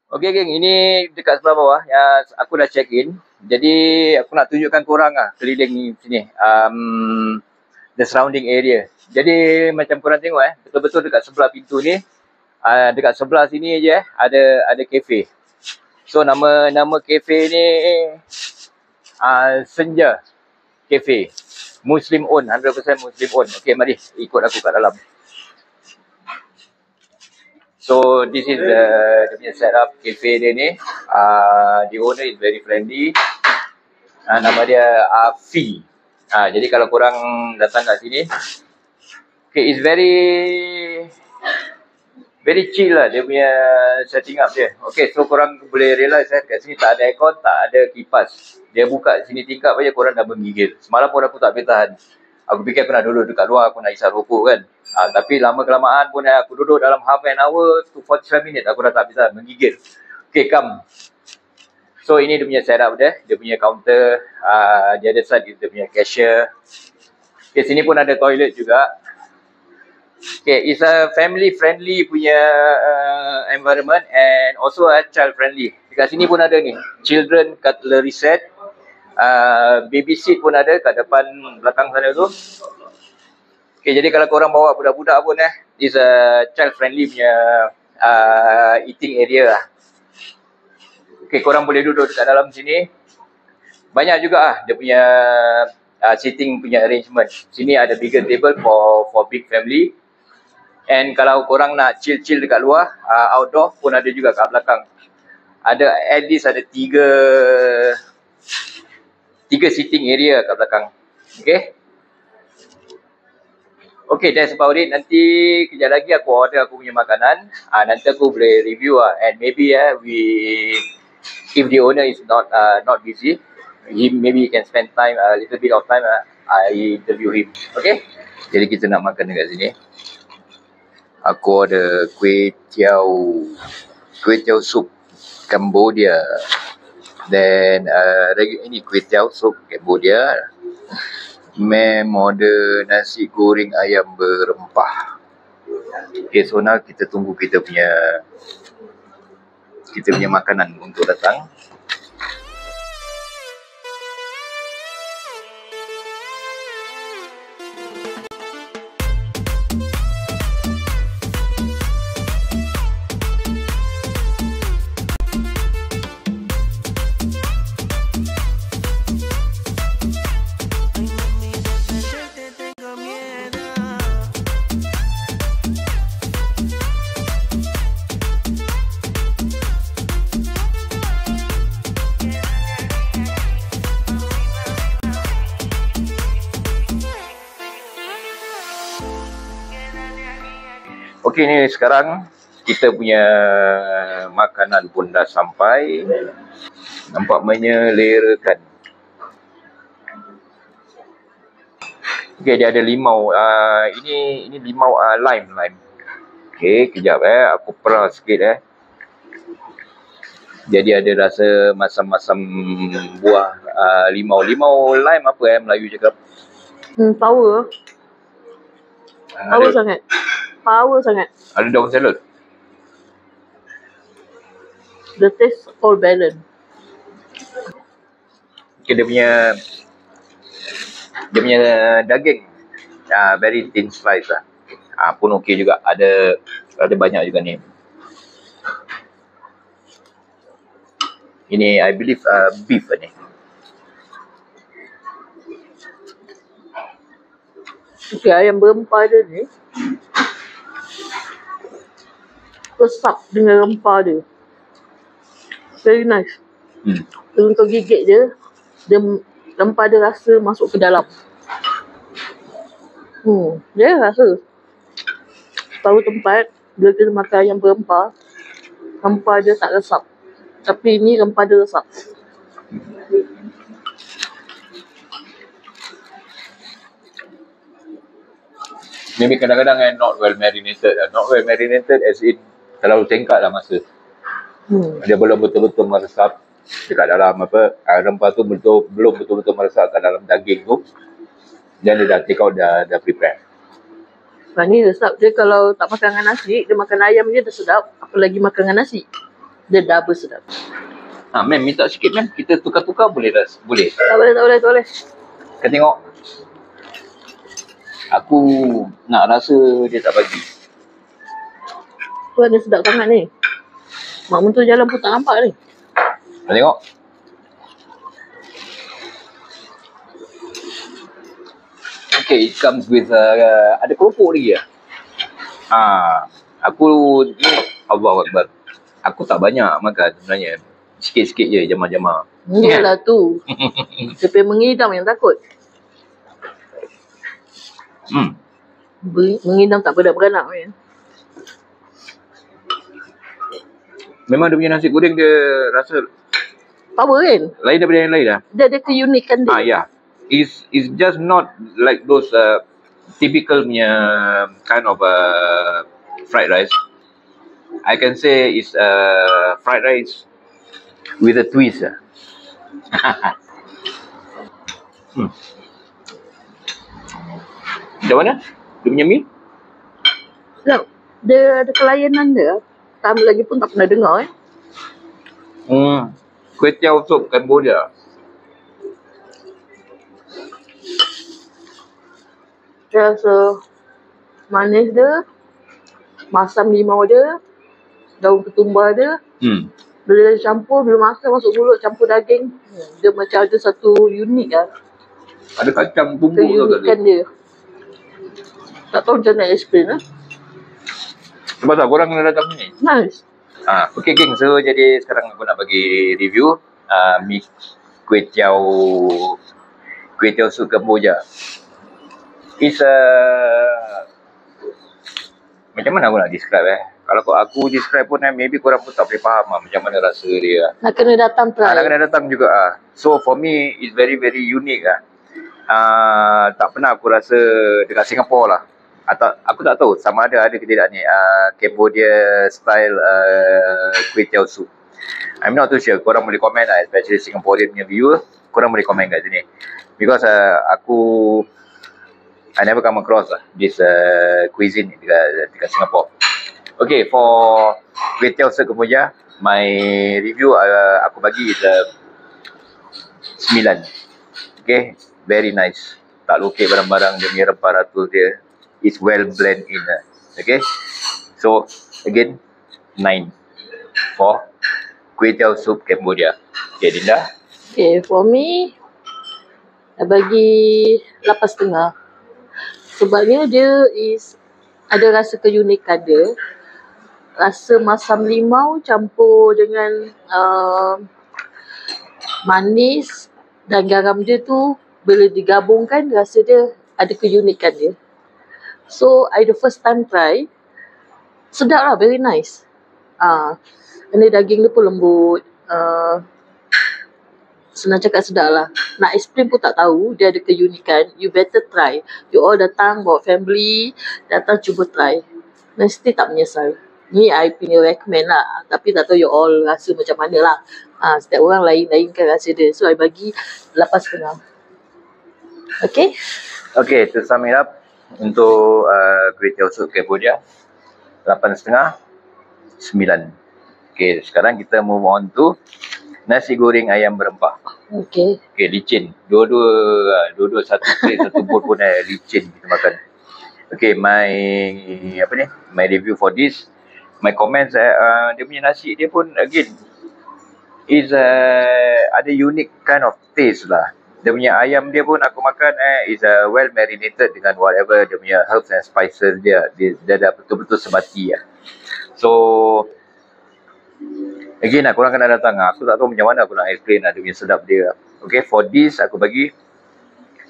Okey geng, ini dekat sebelah bawah yang aku dah check in. Jadi aku nak tunjukkan korang lah keliling ni sini. The surrounding area. Jadi macam korang tengok betul-betul dekat sebelah pintu ni, dekat sebelah sini je ada kafe. So nama kafe ni Senja Cafe. Muslim owned, 100% Muslim owned. Okey, mari ikut aku kat dalam. So this is the punya setup cafe dia ni. The owner is very friendly. Nama dia Fi. Jadi kalau korang datang kat sini, okay, it's very chill lah dia punya setting up dia. Okay, so korang boleh realise kat sini tak ada aircon, tak ada kipas. Dia buka sini tingkap aja korang dah menggigil. Semalam pun aku tak boleh tahan. Aku fikir aku nak duduk dekat luar, aku nak isap rokok kan. Tapi lama kelamaan pun aku duduk dalam half an hour to 45 minit, aku dah tak bisa, menggigil. Okay, come. So ini dia punya setup dia. Dia punya counter. The other side is dia punya cashier. Okay, sini pun ada toilet juga. Okay, it's a family friendly punya environment and also a child friendly. Dekat sini pun ada ni, children cutlery set. Baby seat pun ada kat depan belakang sana tu. Okay, jadi kalau korang bawa budak-budak pun is a child friendly punya eating area lah. Okay, korang boleh duduk dekat dalam sini. Banyak juga dia punya seating punya arrangement. Sini ada bigger table for big family. And kalau korang nak chill-chill dekat luar, outdoor pun ada juga kat belakang. Ada at least ada tiga sitting area kat belakang. Okay. Okay, that's about it. Nanti kejap lagi aku order aku punya makanan. Nanti aku boleh review and maybe if the owner is not busy, maybe he can spend time, a little bit of time, I interview him. Okay. Jadi kita nak makan dekat sini. Aku order kuih tiao sup Cambodia. Then ini kuih tiao sup Cambodia. Mem order nasi goreng ayam berempah. Okay, so now kita tunggu kita punya makanan untuk datang. Okey, ni sekarang kita punya makanan pun dah sampai. Nampak menyelerakan. Okey, dia ada limau. Ini limau lime. Okey, kejap aku peras sikit Jadi ada rasa masam-masam buah limau. Limau lime apa Melayu cakap? Power. Power sangat. Ada daun salad. The taste all balance. Okay, dia punya daging very thin slice lah. Pun okey juga. Ada banyak juga ni. Ini I believe beef ni. Okay, ayam berempah dia ni resap dengan rempah dia. Very nice. Kalau kau gigit dia rempah dia rasa masuk ke dalam. Dia rasa. Tahu tempat, bila kita makan ayam berempah, rempah dia tak resap. Tapi ni rempah dia resap. Maybe kadang-kadang not well marinated. Not well marinated as in terlalu singkat lah masa. Dia belum betul-betul meresap dekat dalam rempah tu, belum betul-betul meresap kat dalam daging tu. Dan dia dah take out, dah prepare. Ni resap dia kalau tak makan dengan nasi, dia makan ayam je dah sedap. Apalagi makan dengan nasi. Dia double sedap. Ma'am, minta sikit ma'am. Kita tukar-tukar boleh tak? Boleh. Tak boleh. Kau tengok. Aku nak rasa dia tak bagi. Tuan dia sedap sangat ni. Mak mentua jalan pun tak nampak ni. Kau tengok. Okay, it comes with ada keropok lagi lah. Aku ni Allahu Akbar. Aku tak banyak makan sebenarnya. Sikit-sikit je jamah-jamah. Yalah tu. Dia pengen mengidam yang takut. Mengidam tak beranak-beranak kan. Memang dia punya nasi goreng dia rasa Power kan. lain daripada yang lain lah. Dia ada keunikan dia. Yeah. It's just not like those typical punya kind of fried rice. I can say it's fried rice with a twist. Macam mana? Dia punya mie? Sedap. Dia ada kelayanan dia. Kami lagi pun tak pernah dengar Kuih tiaw sup Cambodia. Dia rasa manis dia, masam limau dia, daun ketumbar dia. Bila dia campur, bila makan masuk mulut campur daging, dia macam ada satu unik lah. Ada kacang tumbuk tu keunikan dia. Tak tahu macam nak explain lah. Sebab tak korang kena datang ni. Nice. Okay geng, so jadi sekarang aku nak bagi review mie kuih tiaw sup Kamboja. It's macam mana aku nak describe Kalau aku describe pun maybe korang pun tak boleh faham macam mana rasa dia. Nak kena datang try. Nak kena datang juga So for me, it's very very unique tak pernah aku rasa dekat Singapore lah. Atau aku tak tahu sama ada ke tidak ni Cambodia style kuih tiaw soup. I'm not too sure. Korang boleh komen lah, especially Singaporean punya viewer. Korang boleh komen kat sini. Because I never come across this cuisine dekat Singapore. Okay, for kuih tiaw soup Kamboja, my review aku bagi is 9. Okay, very nice. Tak lokek barang-barang dia punya rempah ratus dia. It's well blend in. Okay. So again 9 for kuih tiaw soup Cambodia. Okay, Dinda. Okay, for me I bagi 8.5. Sebabnya dia ada rasa keunikan dia. Rasa masam limau campur dengan manis dan garam dia tu bila digabungkan rasa dia ada keunikan dia. So, I the first time try, sedap lah, very nice. Ini daging dia pun lembut. Senang cakap sedap lah. Nak explain pun tak tahu, dia ada keunikan. You better try. You all datang, bawa family, datang cuba try. Mesti tak menyesal. Ni I punya recommend lah. Tapi tak tahu you all rasa macam mana lah. Setiap orang lain-lain kan rasa dia. So, I bagi 8.5. Okay? Okay, to sum it up, untuk kuih tiaw soup Cambodia 8.5, 9. Okay, sekarang kita move on to nasi goreng ayam berempah. Okay, licin. Dua-dua satu plate, satu bowl pun licin kita makan. Okay, my review for this, my comments dia punya nasi dia pun again is ada unique kind of taste lah. Dia punya ayam dia pun aku makan is well marinated dengan whatever dia punya herbs and spices dia dah betul-betul sebati lah. So again korang kena datang aku tak tahu macam mana aku nak explain dia punya sedap dia. Okay, for this aku bagi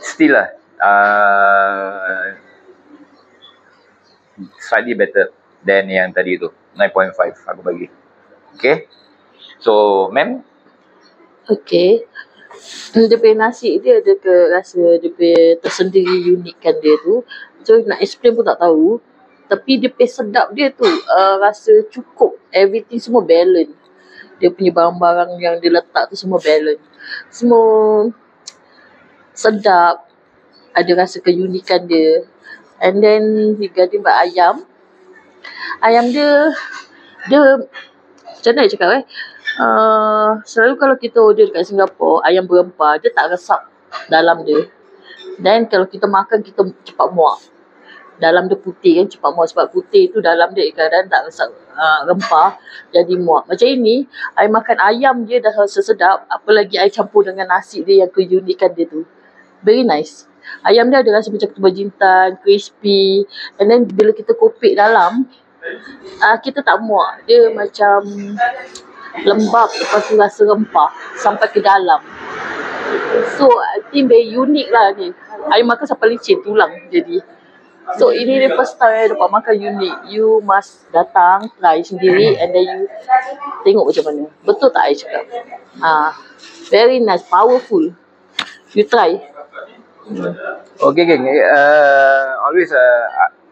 still lah slightly better than yang tadi tu, 9.5 aku bagi. Okay, so ma'am. okay. Dia punya nasi dia ada rasa dia punya tersendiri unikkan dia tu. So nak explain pun tak tahu. Tapi dia punya sedap dia tu rasa cukup. Everything semua balance. Dia punya barang-barang yang dia letak tu semua balance. Semua sedap. Ada rasa keunikan dia. And then regarding ayam. Ayam dia macam mana nak cakap selalu kalau kita order dekat Singapura, ayam berempah, dia tak resap dalam dia. Dan kalau kita makan, kita cepat muak. Dalam dia putih kan, cepat muak sebab putih tu dalam dia kadang tak resap rempah, jadi muak. Macam ini, I makan ayam je dah rasa sedap, apalagi I campur dengan nasi dia yang keunikan dia tu. Very nice. Ayam dia ada rasa macam ketumbar jintan, crispy. And then bila kita kopek dalam, kita tak muak. Dia macam lembab, lepas tu rasa rempah sampai ke dalam. So I think very unique lah ni. I makan sampai licin tulang jadi. So ini the first time I dapat makan unik. You must datang, try sendiri and then you tengok macam mana. Betul tak I cakap? Very nice, powerful. You try. Okay, geng.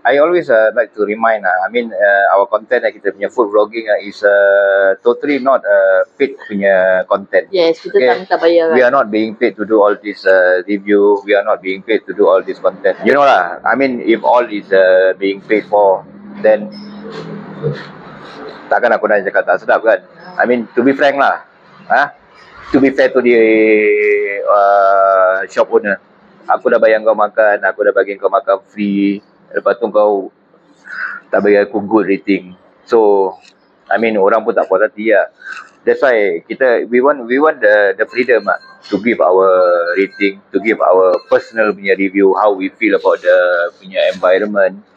I always like to remind. Our content kita punya food vlogging is totally not paid punya content. Yes, kita tak minta bayaran. We are not being paid to do all this review. We are not being paid to do all this content. You know lah. If all is being paid for, then takkan aku nak cakap tak sedap kan? To be frank lah. To be fair to the shop owner. Aku dah bayar kau makan, aku dah bagi kau makan free. Lepas tu kau tak bagi aku good rating. So, orang pun tak puas hati lah. That's why we want the freedom to give our rating, to give our personal punya review, how we feel about the punya environment.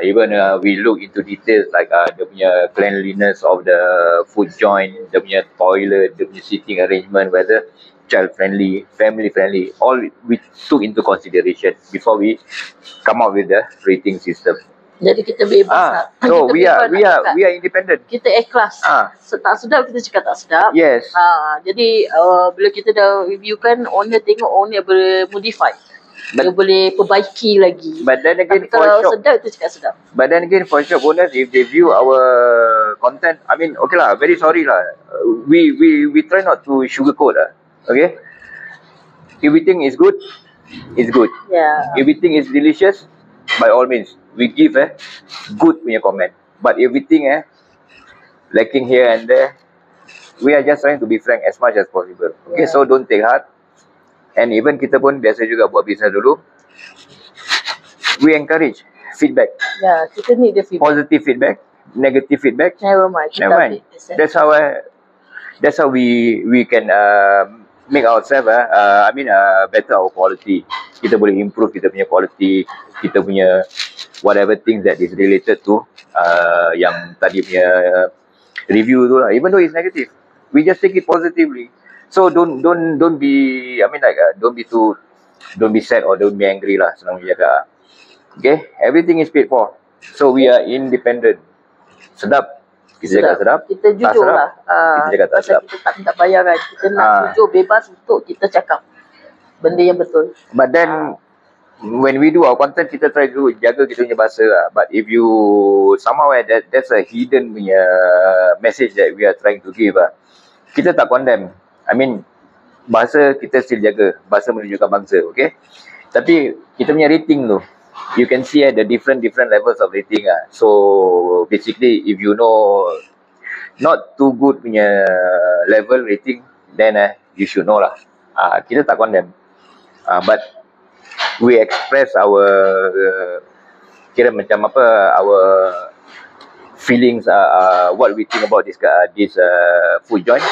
Even we look into details like the punya cleanliness of the food joint, the punya toilet, the punya seating arrangement, whether child friendly, family friendly, all we took into consideration before we come up with the rating system. Jadi kita bebas lah. So kita we are independent. Kita ikhlas. Tak sedap kita cakap tak sedap. Yes. Jadi bila kita dah review kan, owner tengok, owner boleh modify. Dia boleh perbaiki lagi. But then again, tapi kalau sedap kita cakap sedap. But then again, for shop owners, if they view our content, okay lah, very sorry lah. We try not to sugarcoat lah. Okay, everything is good, it's good. Yeah. Everything is delicious, by all means, we give good punya comment. But everything lacking here and there, we are just trying to be frank as much as possible. Okay, so don't take heart. And even kita pun biasa juga buat bisnes dulu. We encourage feedback. Yeah, kita need the feedback. Positive feedback, negative feedback. Never mind. That's how we can make ourselves better our quality. Kita boleh improve kita punya quality, kita punya whatever things that is related to yang tadi punya review tu lah. Even though it's negative, we just take it positively. So don't be don't be sad or don't be angry lah, senang jaga. Okay, everything is paid for. So we are independent. Sedap, kita cakap sedap. Kita jujur lah. Kita cakap tak sedap. Kita tak minta bayaran. Kita nak jujur, bebas untuk kita cakap benda yang betul. But then when we do our content, kita try to jaga kita punya bahasa lah. But if you somehow that's a hidden punya message that we are trying to give lah. Kita tak condemn. Bahasa kita still jaga. Bahasa menunjukkan bangsa, okay? Tapi kita punya rating tu, you can see the different levels of rating lah. So basically, if you know not too good punya level rating, then you should know lah. Kita tak condemn. But we express our our feelings, what we think about this food joint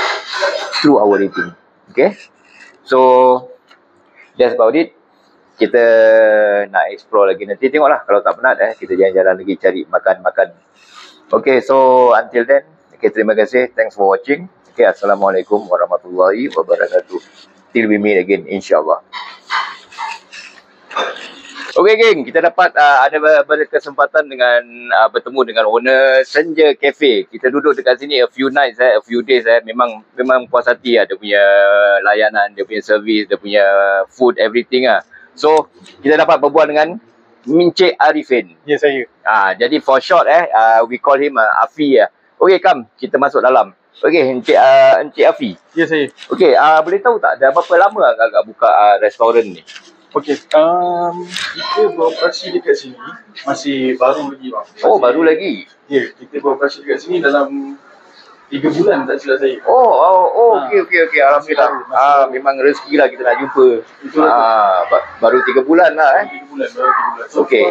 through our rating. Okay, so that's about it. Kita nak explore lagi nanti, tengoklah. Kalau tak penat kita jalan-jalan lagi cari makan-makan. Okay, so until then, okay, terima kasih, thanks for watching. Okay, assalamualaikum warahmatullahi wabarakatuh. Till we meet again, insyaAllah. Okay, geng, kita dapat ada berkesempatan dengan bertemu dengan owner Senja Cafe. Kita duduk dekat sini a few nights, a few days. Memang puas hati dia punya layanan, dia punya service, dia punya food, everything lah. So, kita dapat berbual dengan Encik Arifin. Ya, saya. Jadi for short we call him Afi. Okay, come, kita masuk dalam. Okay, Encik Afi. Ya, saya. Okay, boleh tahu tak dah berapa lama agak buka restoran ni? Okey, kita beroperasi dekat sini masih baru lagi bang. Oh, baru lagi? Ya, kita beroperasi dekat sini dalam 3 bulan tak silap saya. Okey. Alhamdulillah. Memang rezeki lah kita nak jumpa. Betul. Baru 3 bulan lah 3 bulan, baru 3 bulan. So Okey.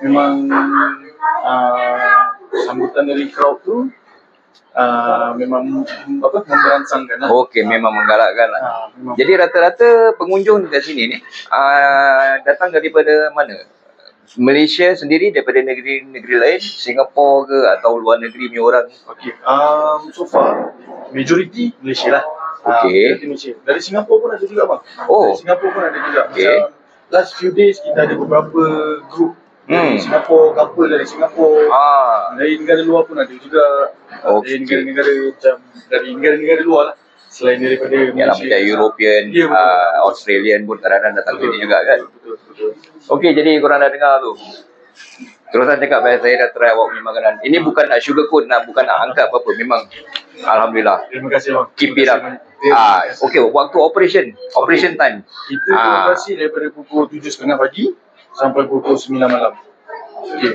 memang sambutan dari crowd tu memang memberangsangkan lah. Okey, memang menggalakkan lah. Memang. Jadi rata-rata pengunjung dekat sini ni datang daripada mana? Malaysia sendiri, daripada negeri-negeri lain, Singapura ke atau luar negeri punya orang? Okey. So far majority Malaysia lah. Okey. Majority Malaysia. Dari Singapura pun ada juga bang. Oh. Dari Singapura pun ada juga. Okey. Macam last few days kita ada beberapa group dari Singapura, couple dari Singapura. Dari negara luar pun ada juga. Dari Okey. negara-negara macam dari negara-negara luar lah. Selain daripada Yalah, macam European, Ya, betul. Australian pun kadang-kadang datang Betul. sini juga kan. Betul. Okey, jadi korang dah dengar tu. Terusan cakap, saya dah try awak punya makanan. Ini bukan nak sugarcoat, bukan nak angkat apa-apa. Memang Alhamdulillah. Terima kasih bang. Keep it up. Okey, waktu operation time. Kita beroperasi daripada pukul 7.30 pagi sampai pukul 9 malam. Okey,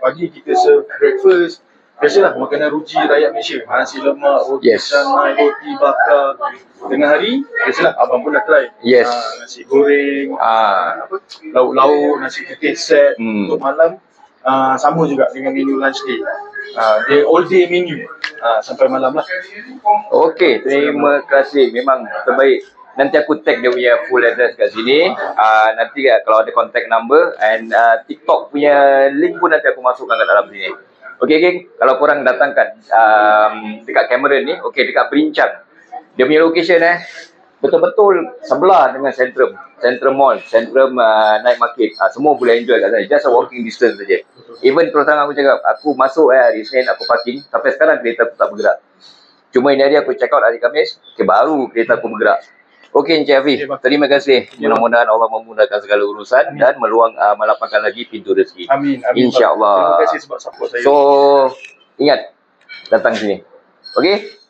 pagi kita serve breakfast. Biasalah makanan ruji rakyat Malaysia. Nasi lemak, roti Yes. canai, roti bakar. Tengah hari, biasalah abang pun dah try. Yes. Nasi goreng, lauk-lauk, nasi putih set. Untuk malam, sama juga dengan menu lunch day. Dia all day menu sampai malam lah. Okey, terima kasih. Memang terbaik. Nanti aku tag dia punya full address kat sini. Nanti kalau ada contact number and TikTok punya link pun nanti aku masukkan kat dalam sini. Okey geng, kalau korang datangkan dekat kamera ni, okey dekat Berincang. Dia punya location betul-betul sebelah dengan Centrum Mall, Centrum Night Market. Semua boleh enjoy kat sana. Just a walking distance saja. Even terus terang aku cakap, aku masuk hari Isnin, aku parking. Sampai sekarang kereta aku tak bergerak. Cuma ini hari aku check out hari Khamis, baru kereta aku bergerak. Okey Encik Hafiz, terima kasih. Mudah-mudahan Allah memudahkan segala urusan dan melapangkan lagi pintu rezeki. Amin. InsyaAllah. Terima kasih sebab support saya. So, ingat, datang sini. Okey?